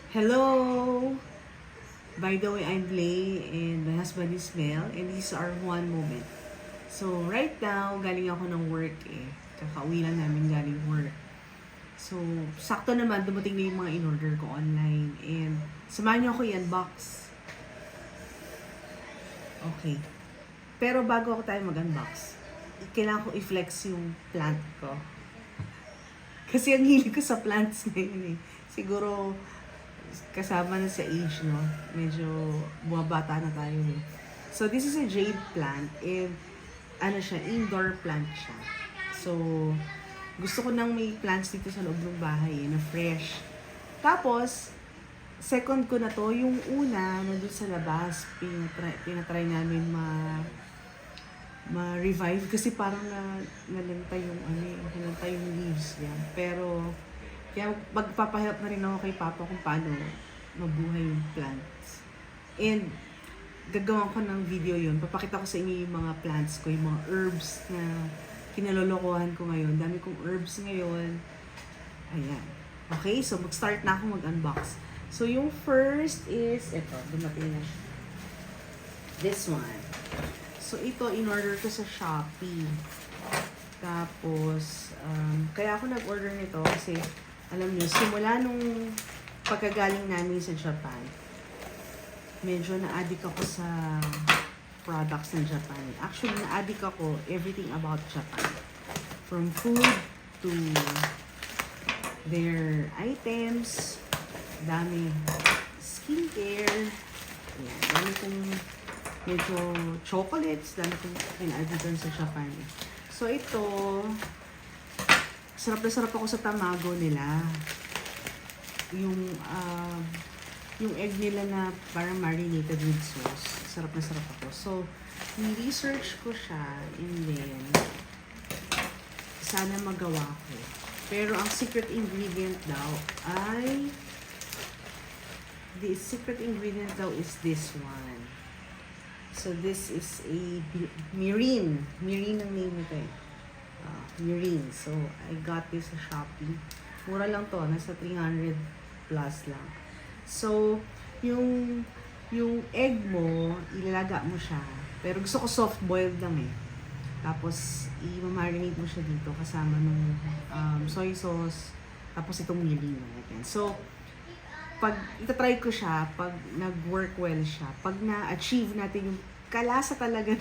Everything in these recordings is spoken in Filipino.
Hello! By the way, I'm Blay and my husband is Mel and this is our one moment. So, right now, galing ako ng work eh. Kakauwi lang namin galing work. So, sakto naman, dumating na yung mga in-order ko online and samahan niyo ako i-unbox. Okay. Pero bago ako tayo mag-unbox, kailangan ko i-flex yung plant ko. Kasi ang hilig ko sa plants ngayon eh. Siguro, kasama na sa age, no? Medyo bumabata na tayo eh. So, this is a jade plant and ano siya, indoor plant siya. So, gusto ko nang may plants dito sa loob ng bahay na fresh. Tapos, second ko na to, yung una, nandun sa labas, pinatry namin ma-revive kasi parang nalanta yung nalanta yung leaves niya. Pero, kaya magpapahelp na rin ako kay Papa kung paano mabuhay yung plants. And, gagawin ko ng video yun. Papakita ko sa inyo yung mga plants ko, yung mga herbs na kinalolokohan ko ngayon. Dami kong herbs ngayon. Ayan. Okay, so mag-start na ako mag-unbox. So, yung first is, ito, dumating na siya. This one. So, ito, in-order ko sa Shopee. Tapos, kaya ako nag-order nito kasi, alam nyo, simula nung pagkagaling namin sa Japan, medyo na-addict ako sa products ng Japan. Actually, na-addict ako everything about Japan. From food to their items, dami skincare, yan, dami kong medyo chocolates, dami kong pina-addict sa Japan. So, ito, sarap na sarap ako sa tamago nila. Yung egg nila na parang marinated with sauce. Sarap na sarap ako. So, ni-research ko siya and then sana magawa ko. Pero ang secret ingredient daw ay the secret ingredient daw is this one. So, this is a mirin. Mirin ang name nito eh. Mirin. So, I got this sa Shopee. Mura lang to. Nasa 300 plus lang. So, yung egg mo, ilalaga mo siya. Pero gusto ko soft-boiled lang eh. Tapos, i-marinate mo siya dito kasama ng soy sauce. Tapos, itong mirin. So, pag itatry ko siya, pag nag-work well siya, pag na-achieve natin yung kalasa talaga,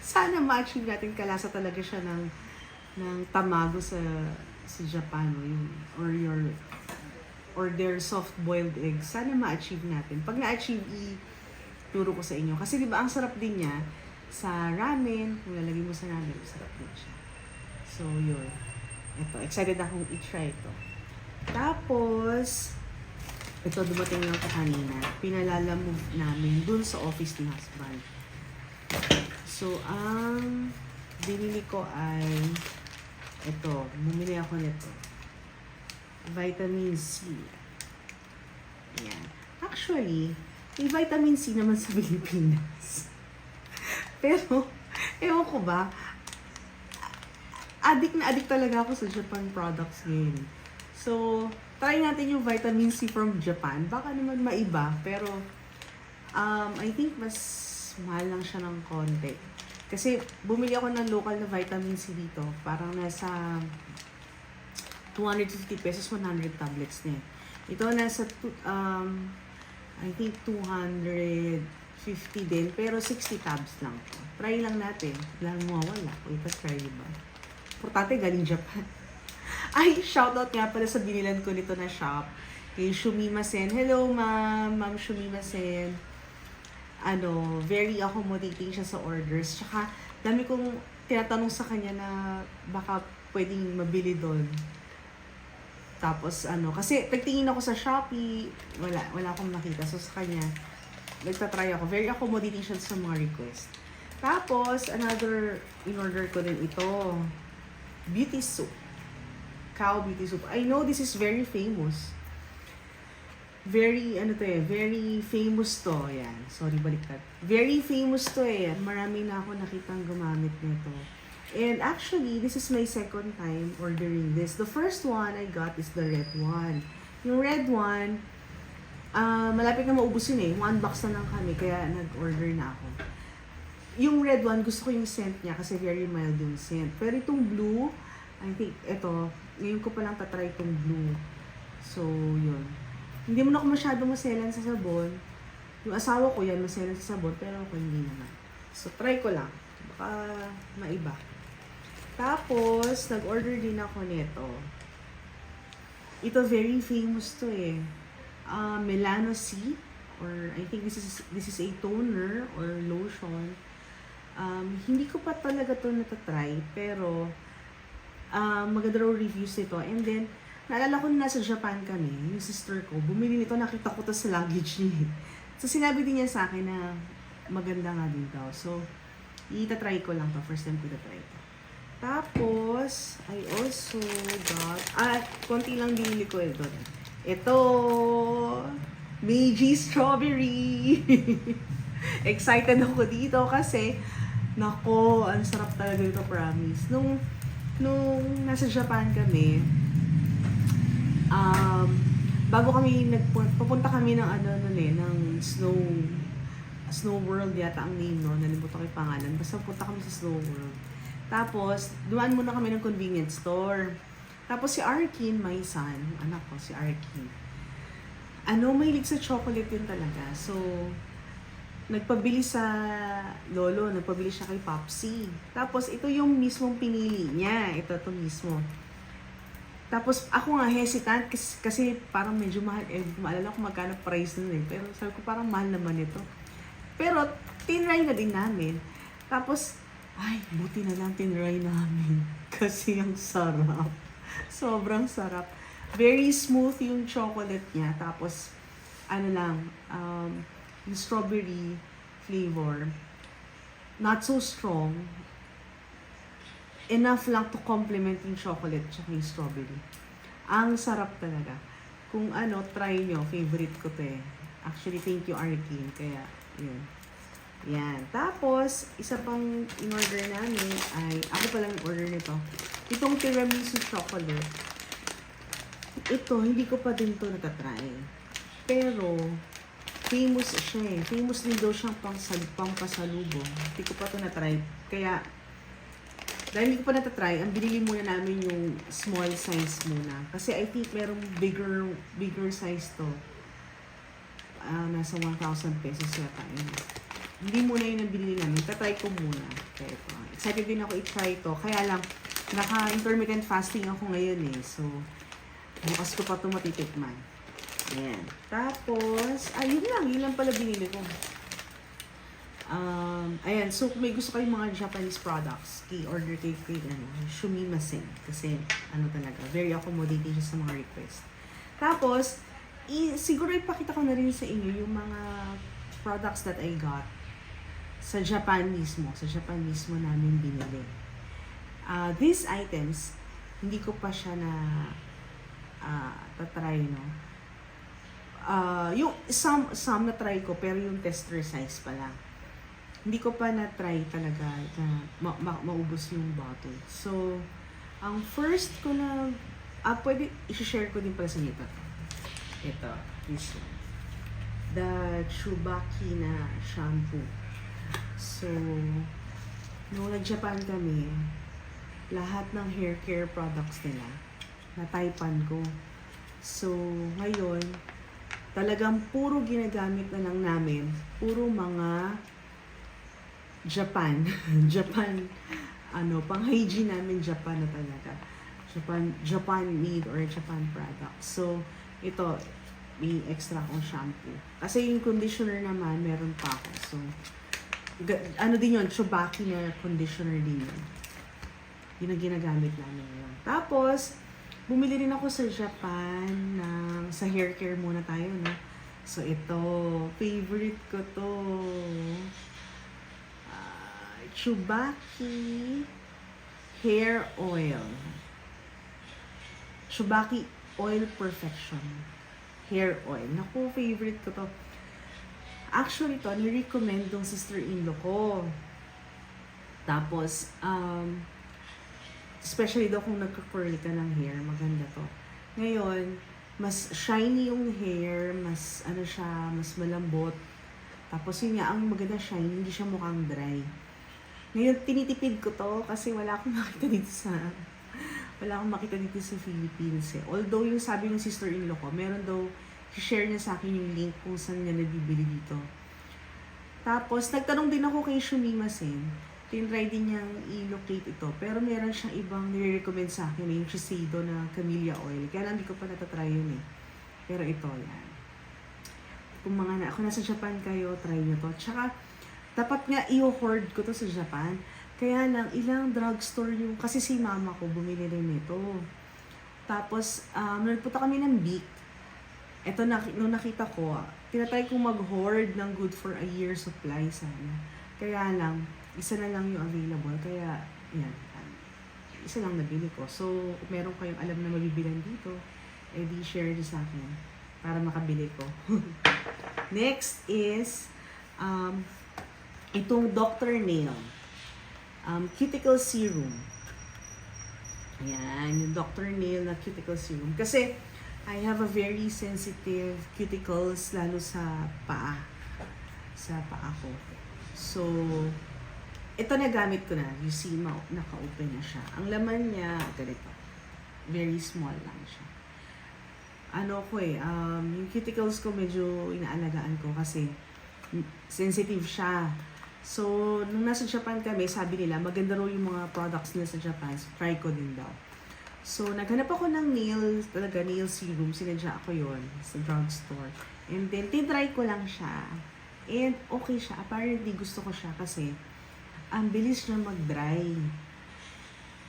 sana ma-achieve natin kalasa talaga siya ng tamago sa Japan or their soft-boiled eggs. Sana ma-achieve natin. Pag na-achieve, ituro ko sa inyo. Kasi 'di ba ang sarap din niya sa ramen, kung lalagay mo sa ramen, sarap din siya. So, yun. Ito, excited akong i-try ito. Tapos, ito dumating lang ito kanina. Pinalala-move namin dun sa office ni husband. So, ang binili ko ay ito, bumili ako nito. Vitamin C. Ayan. Actually, may vitamin C naman sa Pilipinas. Pero, ewan ko ba, addict talaga ako sa Japan products ngayon. So, try natin yung vitamin C from Japan. Baka naman maiba, pero I think mas mahal lang siya ng konti. Kasi bumili ako ng local na vitamin C dito. Parang nasa 250 pesos, 100 tablets na eh. Ito nasa, I think 250 din. Pero 60 tabs lang. Try lang natin. Lang mawala. O ipa-try ba? Importante galing Japan. Ay, shoutout nga pala sa binilan ko nito na shop. Kay Shumima-sen. Hello, ma'am. Ma'am Shumima-sen. Very accommodating siya sa orders. Tsaka, dami kong tinatanong sa kanya na baka pwedeng mabili doon. Tapos, kasi nagtingin ako sa Shopee, wala akong nakita. So, sa kanya, nagtatry ako. Very accommodating siya sa mga request. Tapos, another in-order ko din ito. Beauty soup. Cow beauty soup. I know this is very famous. Very famous to. Yan. Sorry, baliktad. Very famous to eh. Marami na ako nakitang gumamit nito. And actually, this is my second time ordering this. The first one I got is the red one. Yung red one, Malapit na maubos yun eh. One box na lang kami, kaya nag-order na ako. Yung red one, gusto ko yung scent niya kasi very mild yung scent. Pero itong blue, I think, eto, ngayon ko palang tatry itong blue. So, yun. Hindi mo na ako masyado maselan sa sabon. Yung asawa ko yan, maselan sa sabon, pero ako hindi naman. So, try ko lang. Baka maiba. Tapos, nag-order din ako nito. Ito, very famous to eh. Melano C, or I think this is a toner or lotion. Hindi ko pa talaga to natatry, pero maganda raw reviews nito. And then, naalala ko na nasa Japan kami, yung sister ko, bumili nito, nakita ko to sa luggage niya. So, sinabi din niya sa akin na maganda nga din daw. So, itatry ko lang to. First time ko itatry to. Tapos, I also got, konti lang binili ko ito. Ito, Meiji Strawberry. Excited ako dito kasi, nako, ang sarap talaga ito, promise. Nung nasa Japan kami, bago kami papunta kami ng ng Snow World yata ang name, no? Nalimutan ko yung pangalan. Basta punta kami sa Snow World. Tapos, dumaan muna kami ng convenience store. Tapos si Arkin, my son, anak ko, si Arkin. Mahilig sa chocolate yun talaga. So, nagpabili sa lolo, nagpabili siya kay Popsy. Tapos, ito yung mismong pinili niya. Ito mismo. Tapos, ako nga hesitant kasi parang medyo mahal. Maalala ko magkano price nun eh. Pero sabi ko parang mahal naman ito. Pero, tinry na din namin. Tapos, buti na lang tinry namin. Kasi ang sarap. Sobrang sarap. Very smooth yung chocolate niya. Tapos, yung strawberry flavor. Not so strong. Enough lang to complement yung chocolate tsaka yung strawberry. Ang sarap talaga. Kung try nyo. Favorite ko to eh. Actually, thank you, Arkin. Kaya, yun. Yan. Tapos, isa pang in-order namin ay, ako palang order nito. Itong tiramisu chocolate. Ito, hindi ko pa din to natatry. Pero, famous siya eh. Famous din daw siyang pampasalubong. Hindi ko pa to natry. Kaya, dahil hindi ko pa natatry, ang binili muna namin yung small size muna. Kasi I think merong bigger size to. Nasa 1,000 pesos yata yun. Hindi muna yun ang binili namin. Tatry ko muna. Kaya ito. Excited din ako i-try ito. Kaya lang, naka-intermittent fasting ako ngayon eh. So, bukas ko pa ito matitikman. Ayan. Tapos, yun lang pala binili ko. Ayan. So, kung may gusto kayong mga Japanese products, order kay Shumimasen. Kasi, talaga, very accommodating siya sa mga request. Tapos, siguro ipakita ko na rin sa inyo yung mga products that I got sa Japan mismo namin binili. These items, hindi ko pa siya na tatry, no? Yung some na try ko, pero yung tester size pa lang. Hindi ko pa na-try talaga na maubos yung bottle. So, ang first ko na, pwede, i-share ko din pala sa inyo ito, this one. The Tsubaki na shampoo. So, nung nag-Japan kami, lahat ng hair care products nila, nataypan ko. So, ngayon, talagang puro ginagamit na lang namin, puro mga Japan, pang hygiene namin, Japan na talaga. Japan made or Japan product. So, ito, may extra akong shampoo. Kasi yung conditioner naman, meron pa ako. So, din yun, Tsubaki na conditioner din yun. Yun ang ginagamit namin ngayon. Tapos, bumili rin ako sa Japan sa hair care muna tayo, no? So, ito, favorite ko to. Tsubaki Hair Oil. Tsubaki Oil Perfection Hair Oil. Naku, favorite ko to. Actually, to, ni-recommend ng sister-in-law ko. Tapos, especially daw kung nagka-curl ka ng hair, maganda to. Ngayon, mas shiny yung hair, mas ano siya, mas malambot. Tapos yun nga, ang maganda siya, hindi siya mukhang dry. Ngayon, tinitipid ko to kasi wala akong makita dito sa Philippines eh. Although yung sabi ng sister-in-law ko, meron daw, share niya sa akin yung link kung saan niya nabibili dito. Tapos, nagtanong din ako kay Shumima Sen. Tinry din niyang i-locate ito. Pero meron siyang ibang nire-recommend sa akin, yung Shiseido na Camellia Oil. Kaya lang hindi ko pa natatry yun eh. Pero ito, yan. Kung kung nasa Japan kayo, try nyo to. Tsaka, dapat nga i-hoard ko to sa Japan. Kaya lang, ilang drugstore yung, kasi si mama ko bumili rin nito. Tapos, nagpunta kami ng Bic. Ito, nung nakita ko, tinatry kong mag-hoard ng good for a year supply sana. Kaya lang, isa na lang yung available. Kaya, yan. Isa lang nabili ko. So, kung meron kayong alam na mabibilan dito, di share nyo sa akin para makabili ko. Next is, itong Dr. Nail. Cuticle Serum. Ayan, yung Dr. Nail na Cuticle Serum. Kasi, I have a very sensitive cuticles, lalo sa paa. Sa paa ko. So, ito na gamit ko na. You see, naka-open na siya. Ang laman niya, ganito. Very small lang siya. Yung cuticles ko medyo inaalagaan ko kasi sensitive siya. So, nung nasa Japan kami, sabi nila, maganda raw yung mga products nila sa Japan. So, try ko din daw. So, naghanap ako ng nail serum. Sinadya ako yon sa drugstore. And then, tinry ko lang siya. And okay siya. Apparently, gusto ko siya kasi ang bilis niya mag-dry.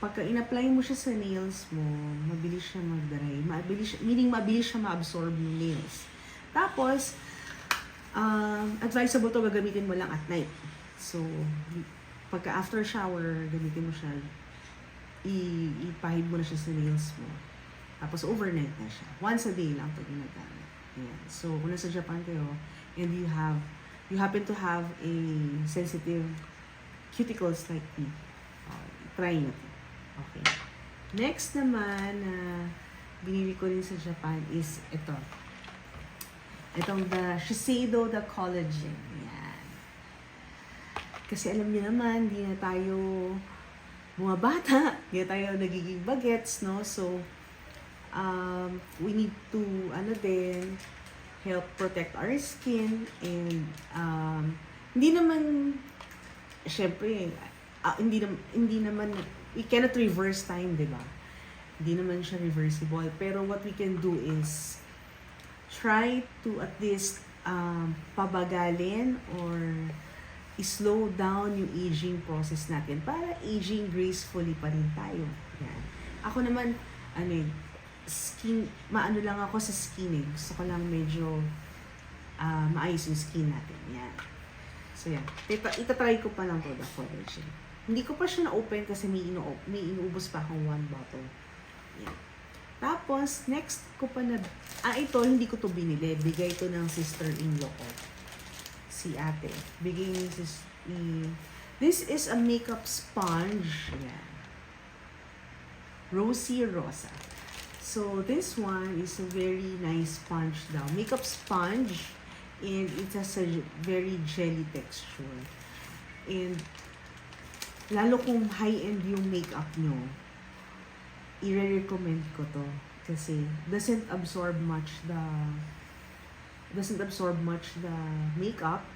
Pagka in-apply mo siya sa nails mo, mabilis siya mag-dry. Meaning, mabilis siya ma-absorb yung nails. Tapos, advisable to gagamitin mo lang at night. So, pagka after shower, gamitin mo siya, ipahid mo na siya sa nails mo. Tapos, overnight na siya. Once a day lang ito ginagamit. Ayan. So, kung nasa Japan kayo, and you happen to have a sensitive cuticles like me, try nyo ito. Okay. Next naman na binili ko rin sa Japan is ito. Itong the Shiseido the Collagen. Yan. Kasi alam niyo naman, hindi na tayo bumabata. Hindi na tayo nagiging bagets, no? So, we need to, help protect our skin. And, hindi naman, syempre, hindi naman, we cannot reverse time, di ba? Hindi naman siya reversible. Pero what we can do is try to at least pabagalin or slow down yung aging process natin para aging gracefully pa rin tayo. Yan. Ako naman, maano lang ako sa skin eh. Gusto ko lang medyo maayos yung skin natin. Yan. So yan. Itatry ko pa lang to, the collagen. Hindi ko pa siya na-open kasi may inuubos pa akong 1 bottle. Yan. Tapos, next ko pa na... ito, hindi ko to binili. Bigay to ng sister-in-law ko. Si ate. Bigay ni This is a makeup sponge. Yan. Rosy Rosa. So, this one is a very nice sponge daw. Makeup sponge. And it has a very jelly texture. And lalo kung high-end yung makeup nyo, i-recommend ko to kasi doesn't absorb much the makeup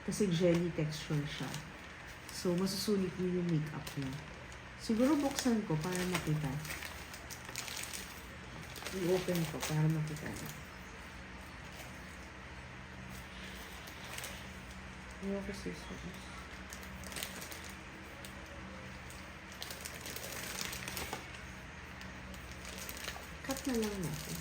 kasi jelly texture siya. So, masusulit nyo yung makeup nyo. Siguro buksan ko para makita. I-open ko para makita nyo. Ayoko scissors. Cut na lang natin.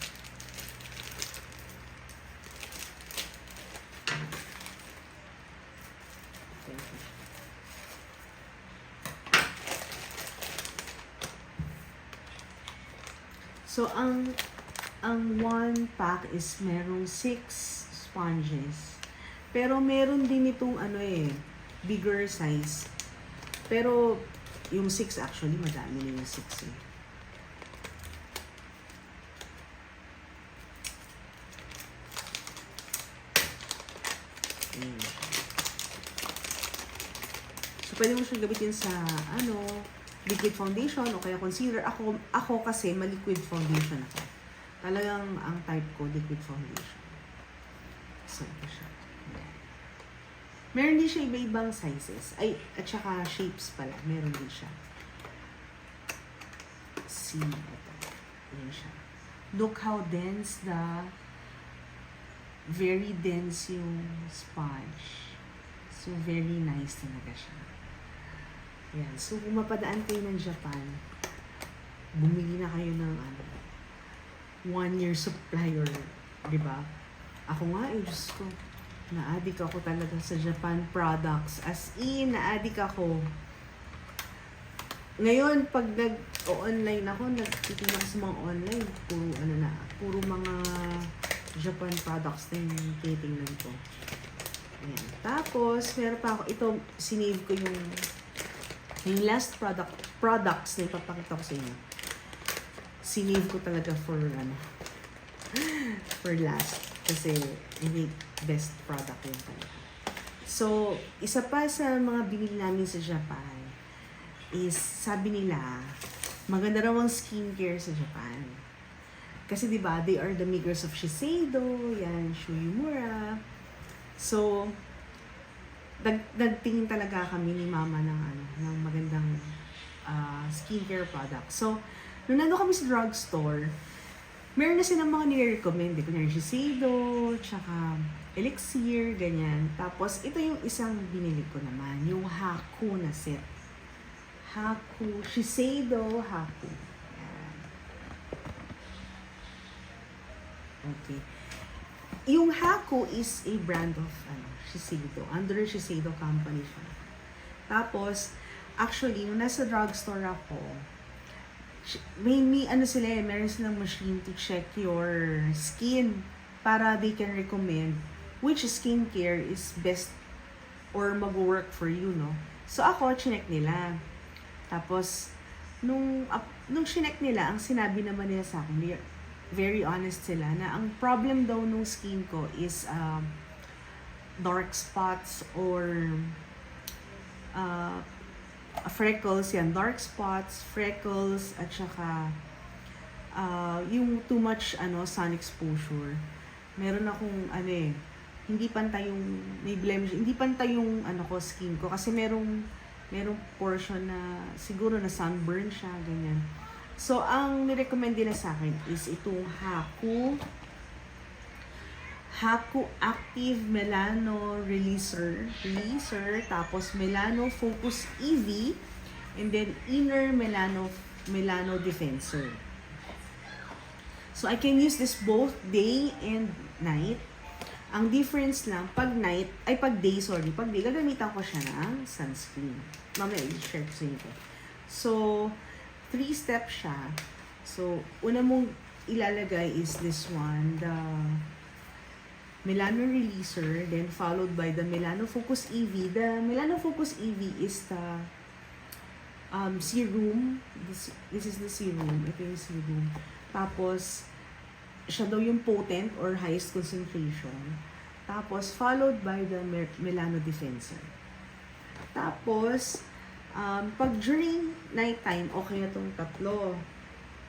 So, ang 1 pack is merong 6 sponges. Pero meron din itong bigger size. Pero yung 6 actually, madami na yung 6 eh. Ayan. So, pwede mo siyang gamitin sa, liquid foundation o kaya concealer. Ako kasi, ma-liquid foundation ako. Talagang ang type ko, liquid foundation. So, ito siya. Ayan. Meron din siya iba-ibang sizes. At saka shapes pala. Meron din siya. See, ito. Ayan siya. Look how dense very dense yung sponge. So, very nice talaga siya. Ayan. So, kung mapadaan kayo ng Japan, bumili na kayo ng 1 year supply or, di ba? Ako nga, Diyos ko, na-addict ako talaga sa Japan products. As in, na-addict ako. Ngayon, pag nag-online ako, nagtitingin ako sa mga online, puro mga Japan products na yung titingnan ko. Ayan. Tapos, meron pa ako, ito, sinave ko yung last products na ipapakita ko sa inyo. Sinave ko talaga for last. Kasi, hindi best product yun talaga. So, isa pa sa mga binili namin sa Japan is, sabi nila, maganda raw ang skincare sa Japan. Kasi diba, they are the makers of Shiseido, yan, Shuimura. So, nagtingin talaga kami ni Mama ng magandang skincare product. So, nung nandun kami sa drugstore, meron na silang mga nire-recommend. Kunyari Shiseido, tsaka Elixir, ganyan. Tapos, ito yung isang binili ko naman, yung Haku na set. Haku, Shiseido Haku. Yan. Okay. Yung Haku is a brand of Shiseido. Under Shiseido company siya. Tapos, actually, nung nasa drugstore ako, meron silang machine to check your skin para they can recommend which skincare is best or mag-work for you, no? So, ako, chinek nila. Tapos, nung chinek nila, ang sinabi naman nila sa akin, very honest sila, na ang problem daw nung skin ko is dark spots or freckles, yan. Dark spots, freckles, at saka yung too much sun exposure. Meron akong hindi pantay yung may blemish, hindi pantay yung skin ko kasi merong portion na siguro na sunburn siya, ganyan. So, ang nirecommend nila sa akin is itong Haku Active Melano Releaser, tapos Melano Focus EV, and then Inner Melano Defensor. So, I can use this both day and night. Ang difference lang, pag day, gagamitan ko siya ng sunscreen. Mamaya, i-share ko sa inyo. So, 3-step siya. So, una mong ilalagay is this one, the Melano Releaser, then followed by the Melano Focus EV. The Melano Focus EV is the serum. This is the serum. Ito yung serum. Tapos, siya daw yung potent or highest concentration. Tapos, followed by the Melano Defensor. Tapos, pag during nighttime, okay na itong tatlo.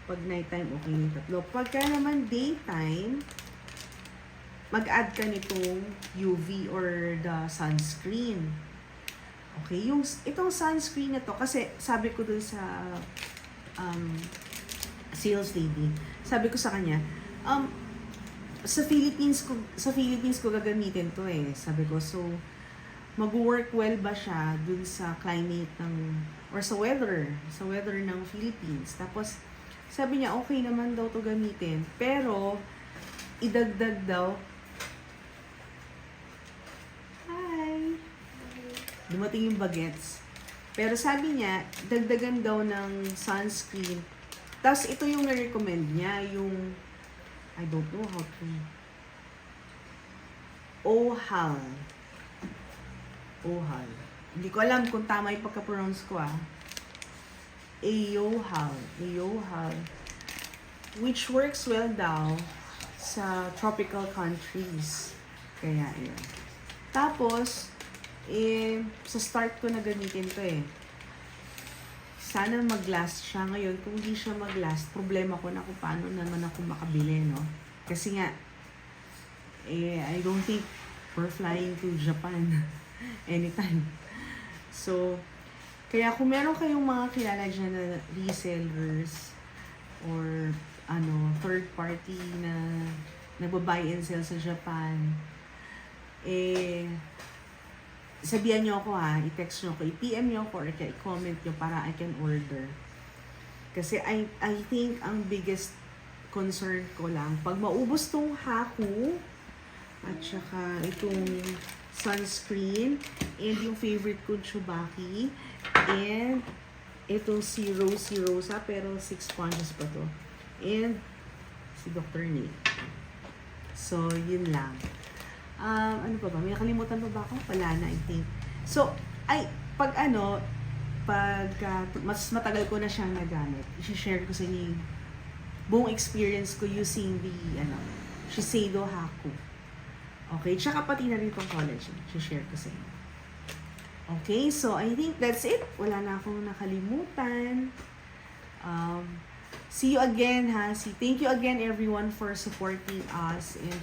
Pag nighttime, okay na yung tatlo. Pagka naman daytime, mag-add ka nitong UV or the sunscreen. Okay, itong sunscreen na to, kasi sabi ko dun sa sales lady, sabi ko sa kanya, sa Philippines ko gagamitin to eh. Sabi ko, so, mag-work well ba siya dun sa climate or sa weather ng Philippines. Tapos, sabi niya, okay naman daw to gamitin, pero, idagdag daw, dumating yung bagets. Pero sabi niya, dagdagan daw ng sunscreen. Tapos ito yung na-recommend niya, yung, I don't know how to, OHAL. Hindi ko alam kung tama yung pagka-pronounce ko AOHAL. Which works well daw sa tropical countries. Kaya yun. Tapos, sa start ko na gamitin to Sana mag-last siya ngayon. Kung hindi siya mag-last, problema ko na kung paano naman ako makabili, no? Kasi nga, I don't think we're flying to Japan anytime. So, kaya kung meron kayong mga kilala dyan na resellers or third party na nagbabuy and sell sa Japan, sabihan nyo ako i-text nyo ako, i-PM nyo ako, or i-comment nyo para I can order. Kasi I think ang biggest concern ko lang, pag maubos tong Haku, at saka itong sunscreen, and yung favorite ko, Chubaki, and itong si Rosa, pero 6 sponges pa to. And si Dr. Nick. So, yun lang. Ano pa ba? May nakalimutan pa ba ako? Wala na, I think. So, mas matagal ko na siyang nagamit, i-share ko sa inyo yung buong experience ko using the, Shiseido Haku. Okay? Tsaka pati na rin itong collagen. I-share ko sa inyo. Okay? So, I think that's it. Wala na akong nakalimutan. See you again, Thank you again, everyone, for supporting us and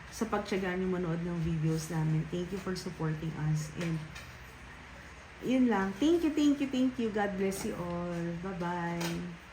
sa pagtiyaga niyo manood ng videos namin. Thank you for supporting us. And, yun lang. Thank you. God bless you all. Bye-bye.